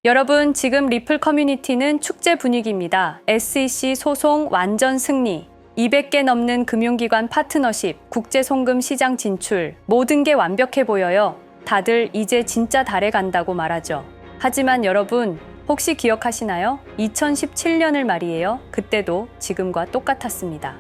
여러분, 지금 리플 커뮤니티는 축제 분위기입니다. SEC 소송 완전 승리, 200개 넘는 금융기관 파트너십, 국제송금 시장 진출, 모든 게 완벽해 보여요. 다들 이제 진짜 달에 간다고 말하죠. 하지만 여러분, 혹시 기억하시나요? 2017년을 말이에요. 그때도 지금과 똑같았습니다.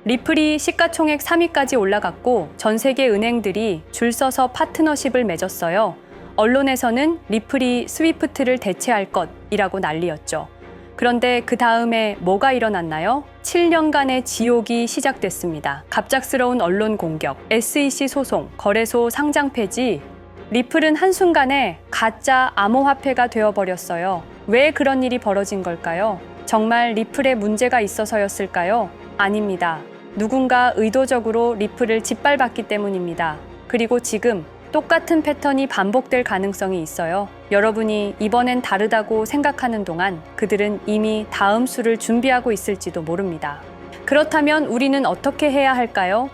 리플이 시가총액 3위까지 올라갔고 전 세계 은행들이 줄 서서 파트너십을 맺었어요. 언론에서는 리플이 스위프트를 대체할 것이라고 난리였죠. 그런데 그 다음에 뭐가 일어났나요? 7년간의 지옥이 시작됐습니다. 갑작스러운 언론 공격, SEC 소송, 거래소 상장 폐지. 리플은 한순간에 가짜 암호화폐가 되어버렸어요. 왜 그런 일이 벌어진 걸까요? 정말 리플에 문제가 있어서였을까요? 아닙니다. 누군가 의도적으로 리플을 짓밟았기 때문입니다. 그리고 지금 똑같은 패턴이 반복될 가능성이 있어요. 여러분이 이번엔 다르다고 생각하는 동안 그들은 이미 다음 수를 준비하고 있을지도 모릅니다. 그렇다면 우리는 어떻게 해야 할까요?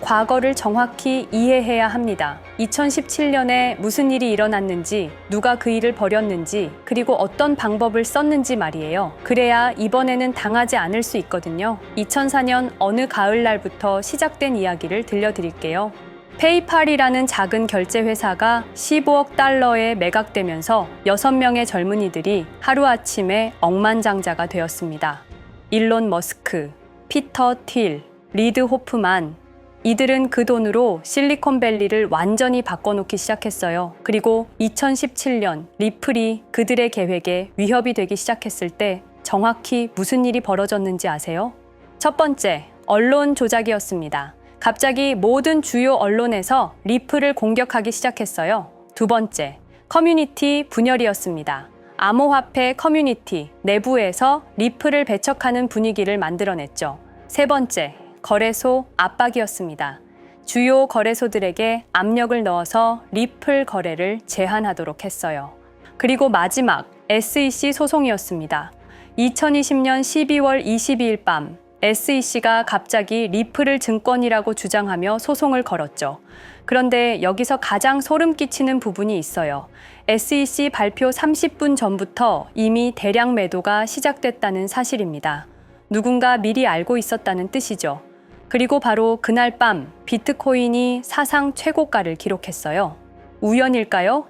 과거를 정확히 이해해야 합니다. 2017년에 무슨 일이 일어났는지, 누가 그 일을 벌였는지, 그리고 어떤 방법을 썼는지 말이에요. 그래야 이번에는 당하지 않을 수 있거든요. 2004년 어느 가을날부터 시작된 이야기를 들려드릴게요. 페이팔이라는 작은 결제 회사가 15억 달러에 매각되면서 6명의 젊은이들이 하루아침에 억만장자가 되었습니다. 일론 머스크, 피터 틸, 리드 호프만, 이들은 그 돈으로 실리콘밸리를 완전히 바꿔놓기 시작했어요. 그리고 2017년 리플이 그들의 계획에 위협이 되기 시작했을 때 정확히 무슨 일이 벌어졌는지 아세요? 첫 번째, 언론 조작이었습니다. 갑자기 모든 주요 언론에서 리플을 공격하기 시작했어요. 두 번째, 커뮤니티 분열이었습니다. 암호화폐 커뮤니티 내부에서 리플을 배척하는 분위기를 만들어냈죠. 세 번째, 거래소 압박이었습니다. 주요 거래소들에게 압력을 넣어서 리플 거래를 제한하도록 했어요. 그리고 마지막, SEC 소송이었습니다. 2020년 12월 22일 밤, SEC가 갑자기 리플을 증권이라고 주장하며 소송을 걸었죠. 그런데 여기서 가장 소름 끼치는 부분이 있어요. SEC 발표 30분 전부터 이미 대량 매도가 시작됐다는 사실입니다. 누군가 미리 알고 있었다는 뜻이죠. 그리고 바로 그날 밤 비트코인이 사상 최고가를 기록했어요. 우연일까요?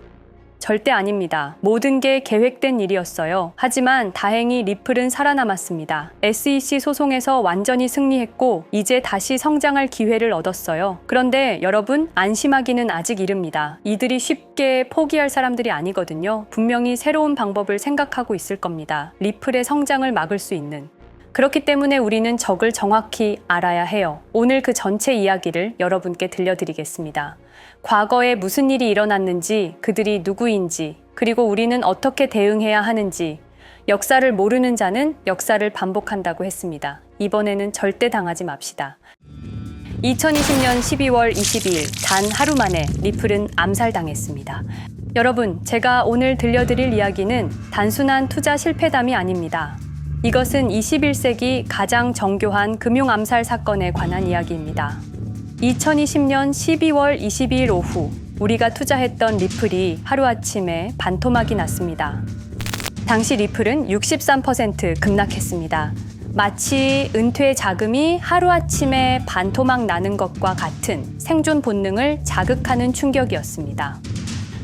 절대 아닙니다. 모든 게 계획된 일이었어요. 하지만 다행히 리플은 살아남았습니다. SEC 소송에서 완전히 승리했고 이제 다시 성장할 기회를 얻었어요. 그런데 여러분, 안심하기는 아직 이릅니다. 이들이 쉽게 포기할 사람들이 아니거든요. 분명히 새로운 방법을 생각하고 있을 겁니다. 리플의 성장을 막을 수 있는. 그렇기 때문에 우리는 적을 정확히 알아야 해요. 오늘 그 전체 이야기를 여러분께 들려드리겠습니다. 과거에 무슨 일이 일어났는지, 그들이 누구인지, 그리고 우리는 어떻게 대응해야 하는지, 역사를 모르는 자는 역사를 반복한다고 했습니다. 이번에는 절대 당하지 맙시다. 2020년 12월 22일 단 하루 만에 리플은 암살당했습니다. 여러분, 제가 오늘 들려드릴 이야기는 단순한 투자 실패담이 아닙니다. 이것은 21세기 가장 정교한 금융 암살 사건에 관한 이야기입니다. 2020년 12월 22일 오후 우리가 투자했던 리플이 하루아침에 반토막이 났습니다. 당시 리플은 63% 급락했습니다. 마치 은퇴 자금이 하루아침에 반토막 나는 것과 같은 생존 본능을 자극하는 충격이었습니다.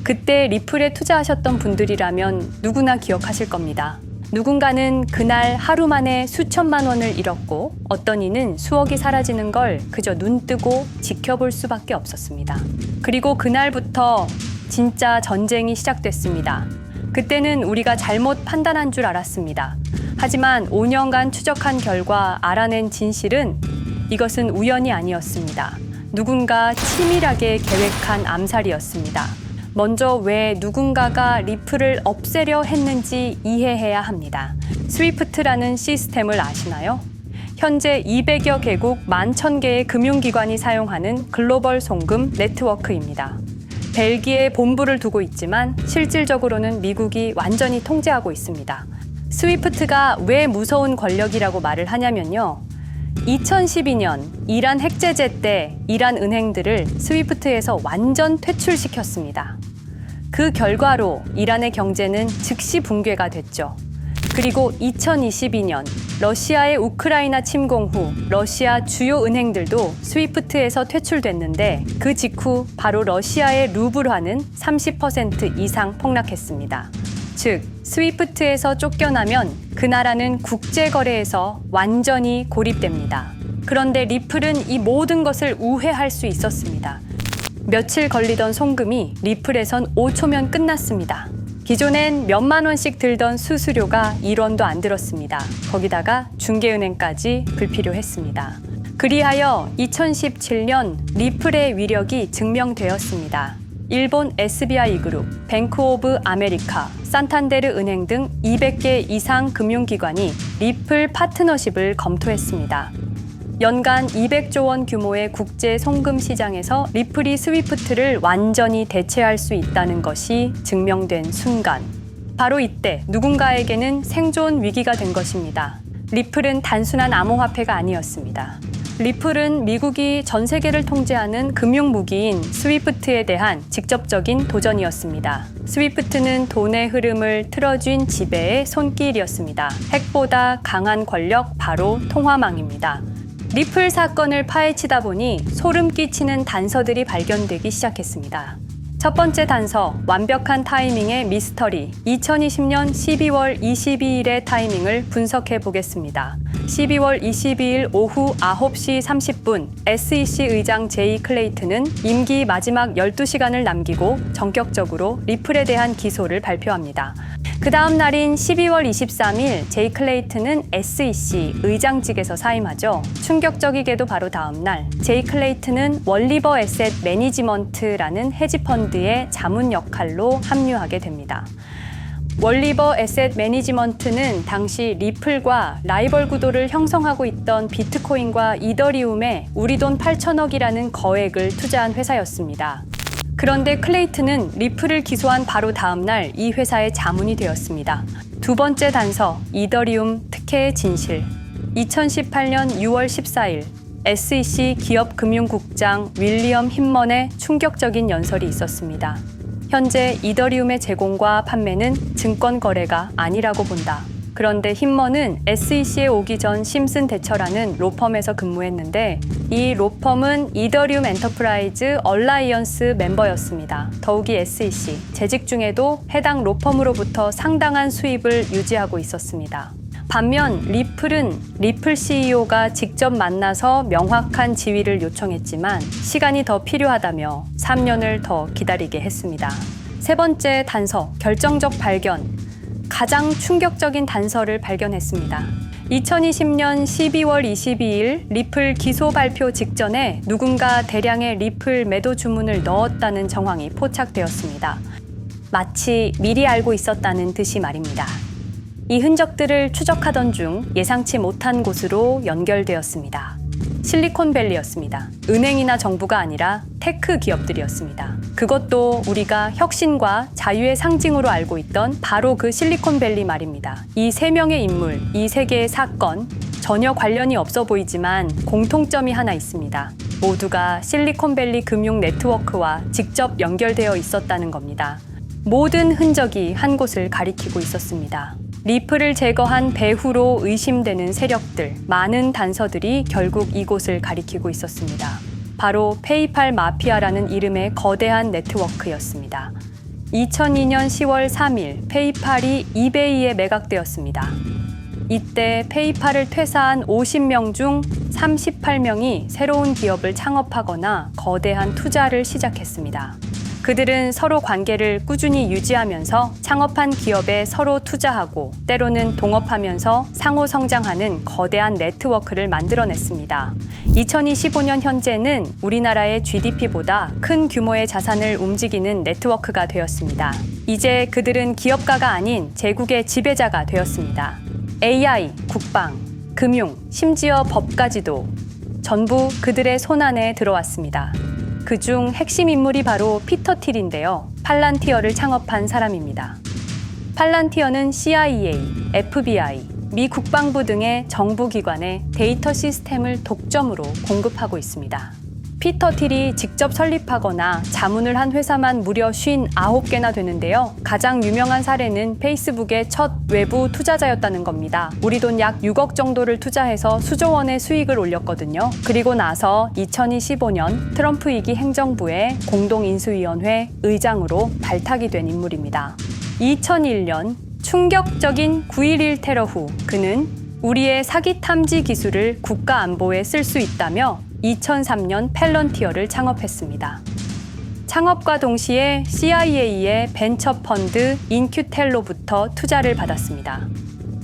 그때 리플에 투자하셨던 분들이라면 누구나 기억하실 겁니다. 누군가는 그날 하루 만에 수천만 원을 잃었고 어떤 이는 수억이 사라지는 걸 그저 눈 뜨고 지켜볼 수밖에 없었습니다. 그리고 그날부터 진짜 전쟁이 시작됐습니다. 그때는 우리가 잘못 판단한 줄 알았습니다. 하지만 5년간 추적한 결과 알아낸 진실은 이것은 우연이 아니었습니다. 누군가 치밀하게 계획한 암살이었습니다. 먼저 왜 누군가가 리플을 없애려 했는지 이해해야 합니다. 스위프트라는 시스템을 아시나요? 현재 200여 개국 11,000개의 금융기관이 사용하는 글로벌 송금 네트워크입니다. 벨기에에 본부를 두고 있지만 실질적으로는 미국이 완전히 통제하고 있습니다. 스위프트가 왜 무서운 권력이라고 말을 하냐면요. 2012년 이란 핵제재 때 이란 은행들을 스위프트에서 완전 퇴출시켰습니다. 그 결과로 이란의 경제는 즉시 붕괴가 됐죠. 그리고 2022년 러시아의 우크라이나 침공 후 러시아 주요 은행들도 스위프트에서 퇴출됐는데 그 직후 바로 러시아의 루블화는 30% 이상 폭락했습니다. 즉, 스위프트에서 쫓겨나면 그 나라는 국제거래에서 완전히 고립됩니다. 그런데 리플은 이 모든 것을 우회할 수 있었습니다. 며칠 걸리던 송금이 리플에선 5초면 끝났습니다. 기존엔 몇만 원씩 들던 수수료가 1원도 안 들었습니다. 거기다가 중개은행까지 불필요했습니다. 그리하여 2017년 리플의 위력이 증명되었습니다. 일본 SBI 그룹, 뱅크 오브 아메리카, 산탄데르 은행 등 200개 이상 금융기관이 리플 파트너십을 검토했습니다. 연간 200조 원 규모의 국제 송금 시장에서 리플이 스위프트를 완전히 대체할 수 있다는 것이 증명된 순간, 바로 이때 누군가에게는 생존 위기가 된 것입니다. 리플은 단순한 암호화폐가 아니었습니다. 리플은 미국이 전 세계를 통제하는 금융무기인 스위프트에 대한 직접적인 도전이었습니다. 스위프트는 돈의 흐름을 틀어쥔 지배의 손길이었습니다. 핵보다 강한 권력, 바로 통화망입니다. 리플 사건을 파헤치다 보니 소름 끼치는 단서들이 발견되기 시작했습니다. 첫 번째 단서, 완벽한 타이밍의 미스터리. 2020년 12월 22일의 타이밍을 분석해 보겠습니다. 12월 22일 오후 9시 30분, SEC 의장 제이 클레이튼은 임기 마지막 12시간을 남기고 전격적으로 리플에 대한 기소를 발표합니다. 그 다음 날인 12월 23일, 제이 클레이튼은 SEC 의장직에서 사임하죠. 충격적이게도 바로 다음 날, 제이 클레이튼은 월리버 에셋 매니지먼트라는 헤지펀드의 자문 역할로 합류하게 됩니다. 월리버 에셋 매니지먼트는 당시 리플과 라이벌 구도를 형성하고 있던 비트코인과 이더리움에 우리 돈 8천억이라는 거액을 투자한 회사였습니다. 그런데 클레이튼은 리플을 기소한 바로 다음 날 이 회사의 자문이 되었습니다. 두 번째 단서, 이더리움 특혜의 진실. 2018년 6월 14일, SEC 기업금융국장 윌리엄 힌먼의 충격적인 연설이 있었습니다. 현재 이더리움의 제공과 판매는 증권 거래가 아니라고 본다. 그런데 힌먼은 SEC에 오기 전 심슨 대처라는 로펌에서 근무했는데 이 로펌은 이더리움 엔터프라이즈 얼라이언스 멤버였습니다. 더욱이 SEC, 재직 중에도 해당 로펌으로부터 상당한 수입을 유지하고 있었습니다. 반면 리플은 리플 CEO가 직접 만나서 명확한 지위를 요청했지만 시간이 더 필요하다며 3년을 더 기다리게 했습니다. 세 번째 단서, 결정적 발견. 가장 충격적인 단서를 발견했습니다. 2020년 12월 22일 리플 기소 발표 직전에 누군가 대량의 리플 매도 주문을 넣었다는 정황이 포착되었습니다. 마치 미리 알고 있었다는 듯이 말입니다. 이 흔적들을 추적하던 중 예상치 못한 곳으로 연결되었습니다. 실리콘밸리였습니다. 은행이나 정부가 아니라 테크 기업들이었습니다. 그것도 우리가 혁신과 자유의 상징으로 알고 있던 바로 그 실리콘밸리 말입니다. 이 세 명의 인물, 이 세 개의 사건, 전혀 관련이 없어 보이지만 공통점이 하나 있습니다. 모두가 실리콘밸리 금융 네트워크와 직접 연결되어 있었다는 겁니다. 모든 흔적이 한 곳을 가리키고 있었습니다. 리플을 제거한 배후로 의심되는 세력들, 많은 단서들이 결국 이곳을 가리키고 있었습니다. 바로 페이팔 마피아라는 이름의 거대한 네트워크였습니다. 2002년 10월 3일 페이팔이 이베이에 매각되었습니다. 이때 페이팔을 퇴사한 50명 중 38명이 새로운 기업을 창업하거나 거대한 투자를 시작했습니다. 그들은 서로 관계를 꾸준히 유지하면서 창업한 기업에 서로 투자하고 때로는 동업하면서 상호 성장하는 거대한 네트워크를 만들어냈습니다. 2025년 현재는 우리나라의 GDP보다 큰 규모의 자산을 움직이는 네트워크가 되었습니다. 이제 그들은 기업가가 아닌 제국의 지배자가 되었습니다. AI, 국방, 금융, 심지어 법까지도 전부 그들의 손안에 들어왔습니다. 그중 핵심 인물이 바로 피터 틸인데요. 팔란티어를 창업한 사람입니다. 팔란티어는 CIA, FBI, 미 국방부 등의 정부 기관에 데이터 시스템을 독점으로 공급하고 있습니다. 피터 틸이 직접 설립하거나 자문을 한 회사만 무려 59개나 되는데요. 가장 유명한 사례는 페이스북의 첫 외부 투자자였다는 겁니다. 우리 돈 약 6억 정도를 투자해서 수조 원의 수익을 올렸거든요. 그리고 나서 2025년 트럼프 2기 행정부의 공동인수위원회 의장으로 발탁이 된 인물입니다. 2001년 충격적인 9.11 테러 후 그는 우리의 사기 탐지 기술을 국가 안보에 쓸 수 있다며 2003년 펠런티어를 창업했습니다. 창업과 동시에 CIA의 벤처 펀드 인큐텔로부터 투자를 받았습니다.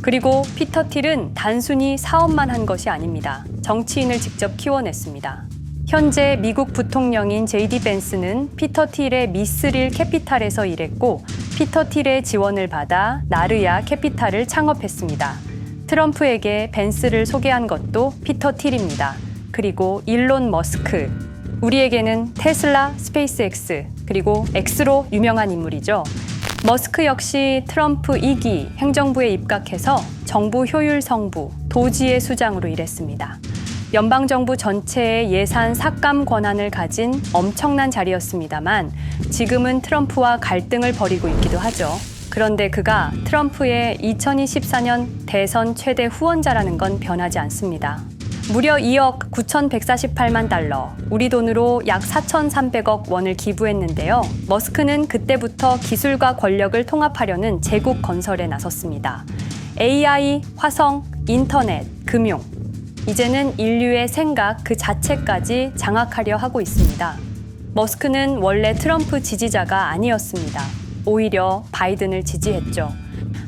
그리고 피터 틸은 단순히 사업만 한 것이 아닙니다. 정치인을 직접 키워냈습니다. 현재 미국 부통령인 JD 벤스는 피터 틸의 미스릴 캐피탈에서 일했고 피터 틸의 지원을 받아 나르야 캐피탈을 창업했습니다. 트럼프에게 벤스를 소개한 것도 피터 틸입니다. 그리고 일론 머스크, 우리에게는 테슬라, 스페이스X, 그리고 X로 유명한 인물이죠. 머스크 역시 트럼프 2기 행정부에 입각해서 정부 효율 성부, 도지의 수장으로 일했습니다. 연방정부 전체의 예산 삭감 권한을 가진 엄청난 자리였습니다만 지금은 트럼프와 갈등을 벌이고 있기도 하죠. 그런데 그가 트럼프의 2024년 대선 최대 후원자라는 건 변하지 않습니다. 무려 2억 9,148만 달러, 우리 돈으로 약 4,300억 원을 기부했는데요. 머스크는 그때부터 기술과 권력을 통합하려는 제국 건설에 나섰습니다. AI, 화성, 인터넷, 금융, 이제는 인류의 생각 그 자체까지 장악하려 하고 있습니다. 머스크는 원래 트럼프 지지자가 아니었습니다. 오히려 바이든을 지지했죠.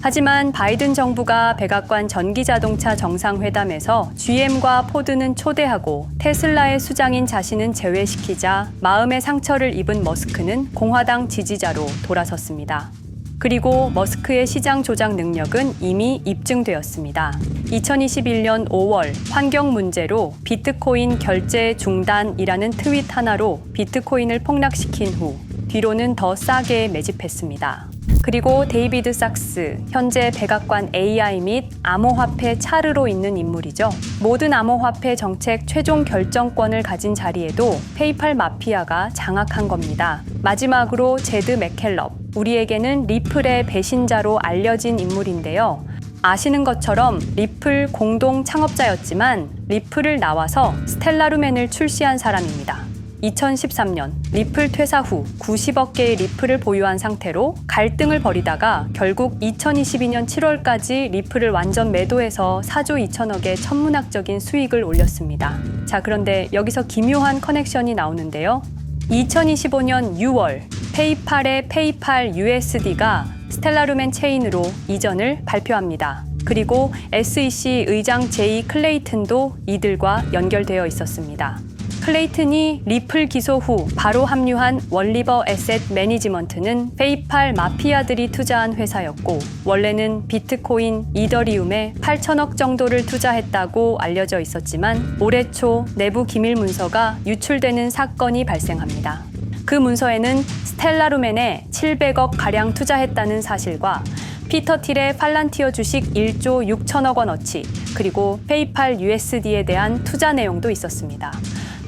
하지만 바이든 정부가 백악관 전기자동차 정상회담에서 GM과 포드는 초대하고 테슬라의 수장인 자신은 제외시키자 마음의 상처를 입은 머스크는 공화당 지지자로 돌아섰습니다. 그리고 머스크의 시장 조작 능력은 이미 입증되었습니다. 2021년 5월 환경 문제로 비트코인 결제 중단이라는 트윗 하나로 비트코인을 폭락시킨 후 뒤로는 더 싸게 매집했습니다. 그리고 데이비드 sak스, 현재 백악관 AI 및 암호화폐 차르로 있는 인물이죠. 모든 암호화폐 정책 최종 결정권을 가진 자리에도 페이팔 마피아가 장악한 겁니다. 마지막으로 제드 맥켈럽, 우리에게는 리플의 배신자로 알려진 인물인데요. 아시는 것처럼 리플 공동 창업자였지만 리플을 나와서 스텔라루멘을 출시한 사람입니다. 2013년 리플 퇴사 후 90억 개의 리플을 보유한 상태로 갈등을 벌이다가 결국 2022년 7월까지 리플을 완전 매도해서 4조 2천억의 천문학적인 수익을 올렸습니다. 자, 그런데 여기서 기묘한 커넥션이 나오는데요. 2025년 6월 페이팔의 페이팔 USD가 스텔라루멘 체인으로 이전을 발표합니다. 그리고 SEC 의장 제이 클레이튼도 이들과 연결되어 있었습니다. 클레이튼이 리플 기소 후 바로 합류한 월리버 에셋 매니지먼트는 페이팔 마피아들이 투자한 회사였고 원래는 비트코인, 이더리움에 8천억 정도를 투자했다고 알려져 있었지만 올해 초 내부 기밀 문서가 유출되는 사건이 발생합니다. 그 문서에는 스텔라루멘에 700억 가량 투자했다는 사실과 피터 틸의 팔란티어 주식 1조 6천억 원어치, 그리고 페이팔 USD에 대한 투자 내용도 있었습니다.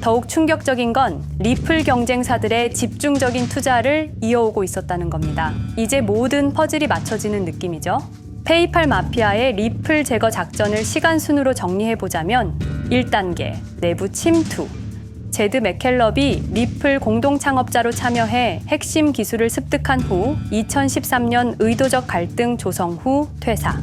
더욱 충격적인 건 리플 경쟁사들의 집중적인 투자를 이어오고 있었다는 겁니다. 이제 모든 퍼즐이 맞춰지는 느낌이죠. 페이팔 마피아의 리플 제거 작전을 시간 순으로 정리해보자면 1단계, 내부 침투. 제드 맥켈럽이 리플 공동 창업자로 참여해 핵심 기술을 습득한 후 2013년 의도적 갈등 조성 후 퇴사.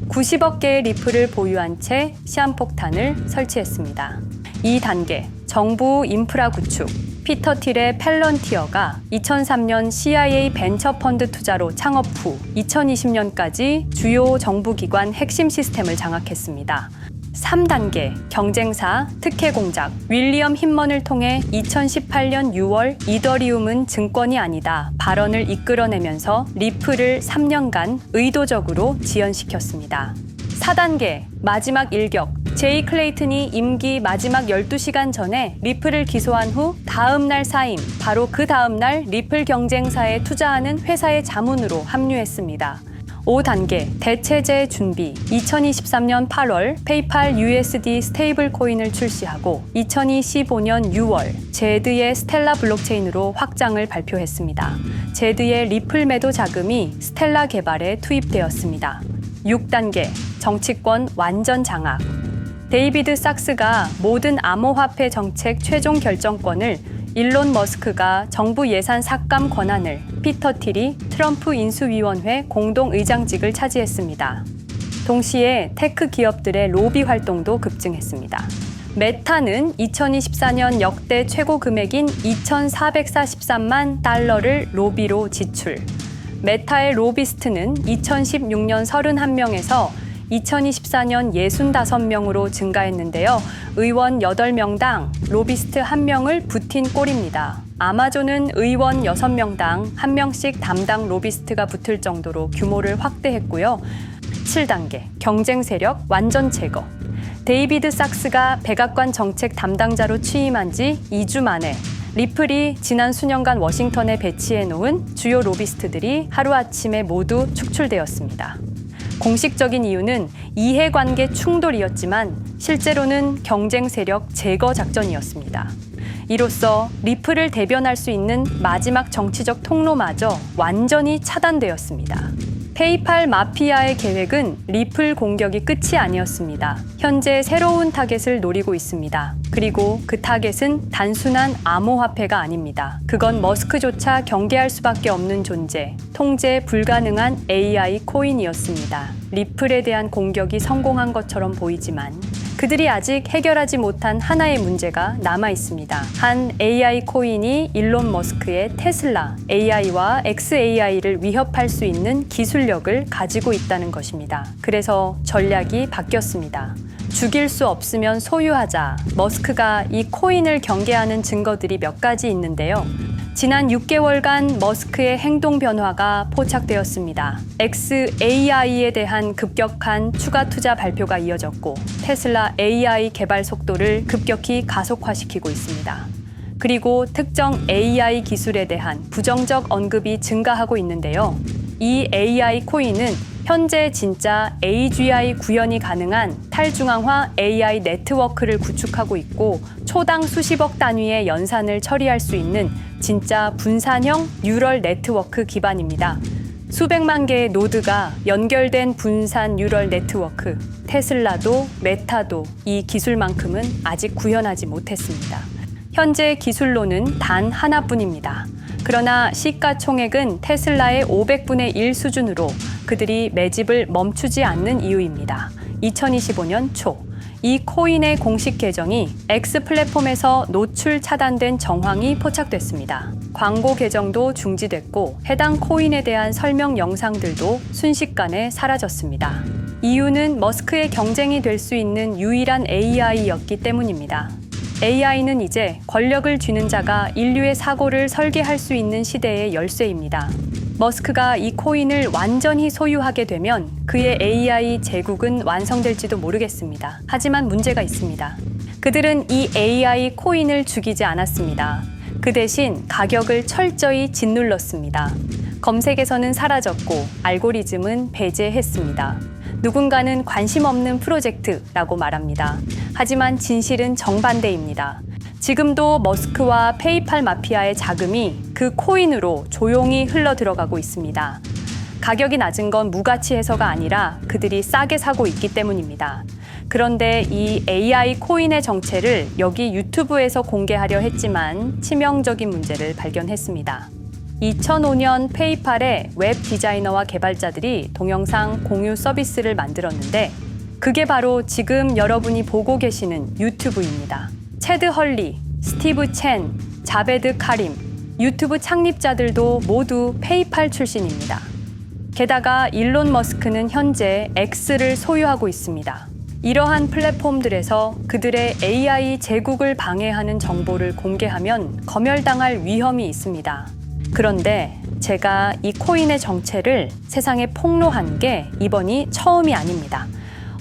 90억 개의 리플을 보유한 채 시한폭탄을 설치했습니다. 2단계, 정부 인프라 구축. 피터 틸의 펠런티어가 2003년 CIA 벤처 펀드 투자로 창업 후 2020년까지 주요 정부기관 핵심 시스템을 장악했습니다. 3단계, 경쟁사 특혜 공작. 윌리엄 힌먼을 통해 2018년 6월 이더리움은 증권이 아니다 발언을 이끌어내면서 리플을 3년간 의도적으로 지연시켰습니다. 4단계, 마지막 일격. 제이 클레이튼이 임기 마지막 12시간 전에 리플을 기소한 후 다음 날 사임, 바로 그 다음 날 리플 경쟁사에 투자하는 회사의 자문으로 합류했습니다. 5단계 대체제 준비. 2023년 8월 페이팔 USD 스테이블 코인을 출시하고 2025년 6월 제드의 스텔라 블록체인으로 확장을 발표했습니다. 제드의 리플 매도 자금이 스텔라 개발에 투입되었습니다. 6단계 정치권 완전 장악. 데이비드 sak스가 모든 암호화폐 정책 최종 결정권을, 일론 머스크가 정부 예산 삭감 권한을, 피터 틸이 트럼프 인수위원회 공동의장직을 차지했습니다. 동시에 테크 기업들의 로비 활동도 급증했습니다. 메타는 2024년 역대 최고 금액인 2,443만 달러를 로비로 지출. 메타의 로비스트는 2016년 31명에서 2024년 65명으로 증가했는데요. 의원 8명당 로비스트 1명을 붙인 꼴입니다. 아마존은 의원 6명당 1명씩 담당 로비스트가 붙을 정도로 규모를 확대했고요. 7단계 경쟁 세력 완전 제거. 데이비드 sak스가 백악관 정책 담당자로 취임한 지 2주 만에 리플이 지난 수년간 워싱턴에 배치해 놓은 주요 로비스트들이 하루아침에 모두 축출되었습니다. 공식적인 이유는 이해관계 충돌이었지만 실제로는 경쟁 세력 제거 작전이었습니다. 이로써 리플을 대변할 수 있는 마지막 정치적 통로마저 완전히 차단되었습니다. 페이팔 마피아의 계획은 리플 공격이 끝이 아니었습니다. 현재 새로운 타겟을 노리고 있습니다. 그리고 그 타겟은 단순한 암호화폐가 아닙니다. 그건 머스크조차 경계할 수밖에 없는 존재, 통제 불가능한 AI 코인이었습니다. 리플에 대한 공격이 성공한 것처럼 보이지만 그들이 아직 해결하지 못한 하나의 문제가 남아 있습니다. 한 AI 코인이 일론 머스크의 테슬라 AI와 xAI를 위협할 수 있는 기술력을 가지고 있다는 것입니다. 그래서 전략이 바뀌었습니다. 죽일 수 없으면 소유하자. 머스크가 이 코인을 경계하는 증거들이 몇 가지 있는데요. 지난 6개월간 머스크의 행동 변화가 포착되었습니다. xAI에 대한 급격한 추가 투자 발표가 이어졌고 테슬라 AI 개발 속도를 급격히 가속화시키고 있습니다. 그리고 특정 AI 기술에 대한 부정적 언급이 증가하고 있는데요. 이 AI 코인은 현재 진짜 AGI 구현이 가능한 탈중앙화 AI 네트워크를 구축하고 있고 초당 수십억 단위의 연산을 처리할 수 있는 진짜 분산형 뉴럴 네트워크 기반입니다. 수백만 개의 노드가 연결된 분산 뉴럴 네트워크, 테슬라도 메타도 이 기술만큼은 아직 구현하지 못했습니다. 현재 기술로는 단 하나뿐입니다. 그러나 시가총액은 테슬라의 500분의 1 수준으로 그들이 매집을 멈추지 않는 이유입니다. 2025년 초, 이 코인의 공식 계정이 X 플랫폼에서 노출 차단된 정황이 포착됐습니다. 광고 계정도 중지됐고 해당 코인에 대한 설명 영상들도 순식간에 사라졌습니다. 이유는 머스크의 경쟁이 될 수 있는 유일한 AI였기 때문입니다. AI는 이제 권력을 쥐는 자가 인류의 사고를 설계할 수 있는 시대의 열쇠입니다. 머스크가 이 코인을 완전히 소유하게 되면 그의 AI 제국은 완성될지도 모르겠습니다. 하지만 문제가 있습니다. 그들은 이 AI 코인을 죽이지 않았습니다. 그 대신 가격을 철저히 짓눌렀습니다. 검색에서는 사라졌고 알고리즘은 배제했습니다. 누군가는 관심 없는 프로젝트라고 말합니다. 하지만 진실은 정반대입니다. 지금도 머스크와 페이팔 마피아의 자금이 그 코인으로 조용히 흘러 들어가고 있습니다. 가격이 낮은 건 무가치해서가 아니라 그들이 싸게 사고 있기 때문입니다. 그런데 이 AI 코인의 정체를 여기 유튜브에서 공개하려 했지만 치명적인 문제를 발견했습니다. 2005년 페이팔의 웹 디자이너와 개발자들이 동영상 공유 서비스를 만들었는데 그게 바로 지금 여러분이 보고 계시는 유튜브입니다. 체드 헐리, 스티브 첸, 자베드 카림, 유튜브 창립자들도 모두 페이팔 출신입니다. 게다가 일론 머스크는 현재 X를 소유하고 있습니다. 이러한 플랫폼들에서 그들의 AI 제국을 방해하는 정보를 공개하면 검열당할 위험이 있습니다. 그런데 제가 이 코인의 정체를 세상에 폭로한 게 이번이 처음이 아닙니다.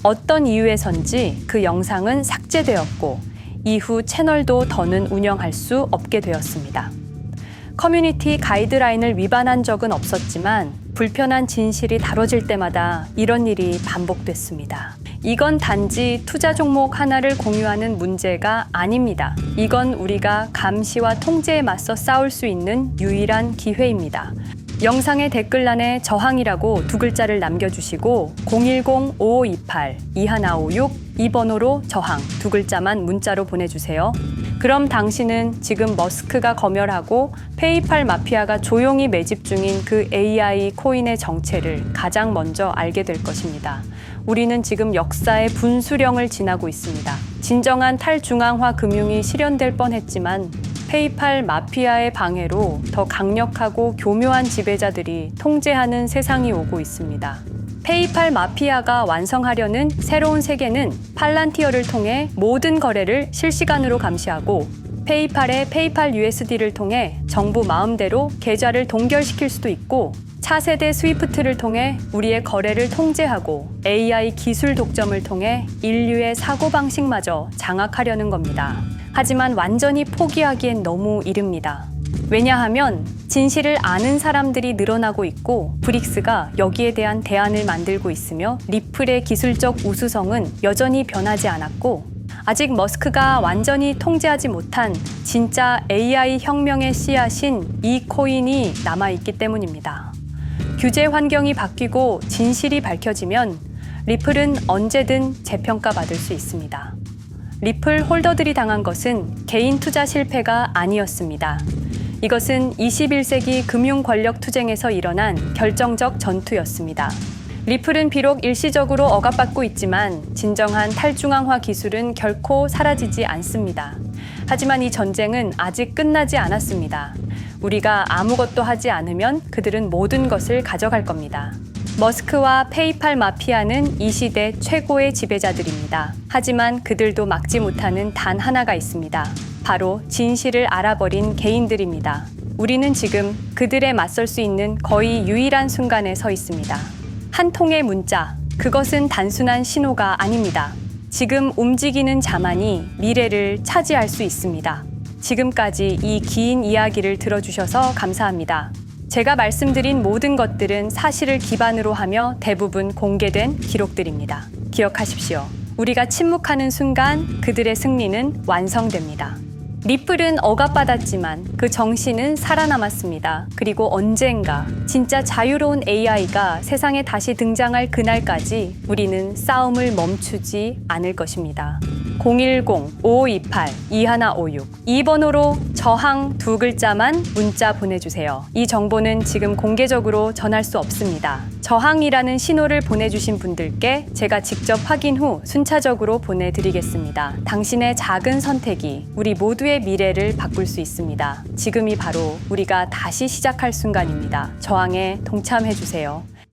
어떤 이유에선지 그 영상은 삭제되었고 이후 채널도 더는 운영할 수 없게 되었습니다. 커뮤니티 가이드라인을 위반한 적은 없었지만 불편한 진실이 다뤄질 때마다 이런 일이 반복됐습니다. 이건 단지 투자 종목 하나를 공유하는 문제가 아닙니다. 이건 우리가 감시와 통제에 맞서 싸울 수 있는 유일한 기회입니다. 영상의 댓글란에 저항이라고 두 글자를 남겨주시고 010-5528-2156 이 번호로 저항 두 글자만 문자로 보내주세요. 그럼 당신은 지금 머스크가 검열하고 페이팔 마피아가 조용히 매집 중인 그 AI 코인의 정체를 가장 먼저 알게 될 것입니다. 우리는 지금 역사의 분수령을 지나고 있습니다. 진정한 탈중앙화 금융이 실현될 뻔했지만 페이팔 마피아의 방해로 더 강력하고 교묘한 지배자들이 통제하는 세상이 오고 있습니다. 페이팔 마피아가 완성하려는 새로운 세계는 팔란티어를 통해 모든 거래를 실시간으로 감시하고 페이팔의 페이팔 USD를 통해 정부 마음대로 계좌를 동결시킬 수도 있고 차세대 스위프트를 통해 우리의 거래를 통제하고 AI 기술 독점을 통해 인류의 사고방식마저 장악하려는 겁니다. 하지만 완전히 포기하기엔 너무 이릅니다. 왜냐하면 진실을 아는 사람들이 늘어나고 있고 브릭스가 여기에 대한 대안을 만들고 있으며 리플의 기술적 우수성은 여전히 변하지 않았고 아직 머스크가 완전히 통제하지 못한 진짜 AI 혁명의 씨앗인 이 코인이 남아있기 때문입니다. 규제 환경이 바뀌고 진실이 밝혀지면 리플은 언제든 재평가받을 수 있습니다. 리플 홀더들이 당한 것은 개인 투자 실패가 아니었습니다. 이것은 21세기 금융 권력 투쟁에서 일어난 결정적 전투였습니다. 리플은 비록 일시적으로 억압받고 있지만 진정한 탈중앙화 기술은 결코 사라지지 않습니다. 하지만 이 전쟁은 아직 끝나지 않았습니다. 우리가 아무것도 하지 않으면 그들은 모든 것을 가져갈 겁니다. 머스크와 페이팔 마피아는 이 시대 최고의 지배자들입니다. 하지만 그들도 막지 못하는 단 하나가 있습니다. 바로 진실을 알아버린 개인들입니다. 우리는 지금 그들에 맞설 수 있는 거의 유일한 순간에 서 있습니다. 한 통의 문자, 그것은 단순한 신호가 아닙니다. 지금 움직이는 자만이 미래를 차지할 수 있습니다. 지금까지 이 긴 이야기를 들어주셔서 감사합니다. 제가 말씀드린 모든 것들은 사실을 기반으로 하며 대부분 공개된 기록들입니다. 기억하십시오. 우리가 침묵하는 순간 그들의 승리는 완성됩니다. 리플은 억압받았지만 그 정신은 살아남았습니다. 그리고 언젠가 진짜 자유로운 AI가 세상에 다시 등장할 그날까지 우리는 싸움을 멈추지 않을 것입니다. 010-5528-2156 이 번호로 저항 두 글자만 문자 보내주세요. 이 정보는 지금 공개적으로 전할 수 없습니다. 저항이라는 신호를 보내주신 분들께 제가 직접 확인 후 순차적으로 보내드리겠습니다. 당신의 작은 선택이 우리 모두의 미래를 바꿀 수 있습니다. 지금이 바로 우리가 다시 시작할 순간입니다. 저항에 동참해주세요.